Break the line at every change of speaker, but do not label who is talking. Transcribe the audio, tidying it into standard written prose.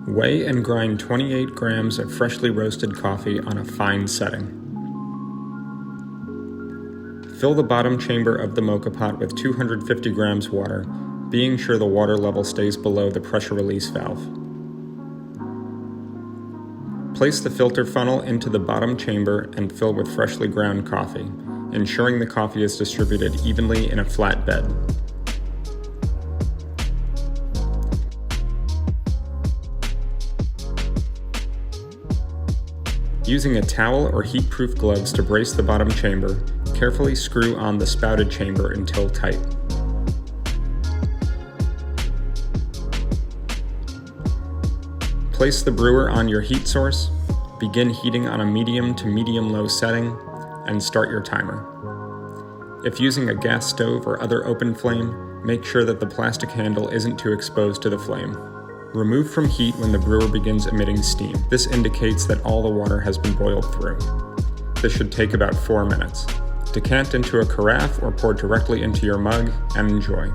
Weigh and grind 28 grams of freshly roasted coffee on a fine setting. Fill the bottom chamber of the Moka Pot with 250 grams water, being sure the water level stays below the pressure release valve. Place the filter funnel into the bottom chamber and fill with freshly ground coffee, ensuring the coffee is distributed evenly in a flat bed. Using a towel or heat-proof gloves to brace the bottom chamber, carefully screw on the spouted chamber until tight. Place the brewer on your heat source, begin heating on a medium to medium-low setting, and start your timer. If using a gas stove or other open flame, make sure that the plastic handle isn't too exposed to the flame. Remove from heat when the brewer begins emitting steam. This indicates that all the water has been boiled through. This should take about 4 minutes. Decant into a carafe or pour directly into your mug and enjoy.